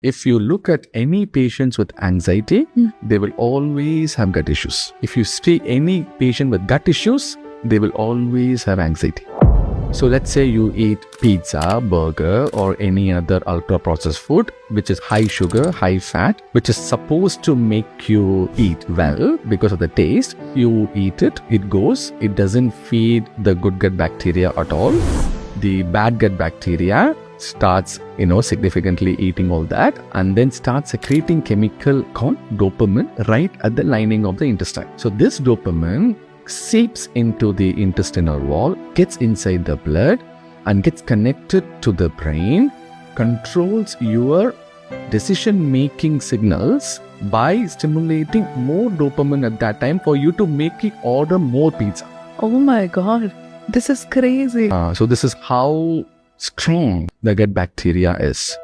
If you look at any patients with anxiety, they will always have gut issues. If you see any patient with gut issues, they will always have anxiety. So let's say you eat pizza, burger, or any other ultra-processed food, which is high sugar, high fat, which is supposed to make you eat well because of the taste. You eat it, it goes, it doesn't feed the good gut bacteria at all. The bad gut bacteria starts, significantly eating all that and then starts secreting chemical called dopamine right at the lining of the intestine. So this dopamine seeps into the intestinal wall, gets inside the blood and gets connected to the brain, controls your decision-making signals by stimulating more dopamine at that time for you to make it order more pizza. Oh my God, this is crazy. So this is how strong the gut bacteria is.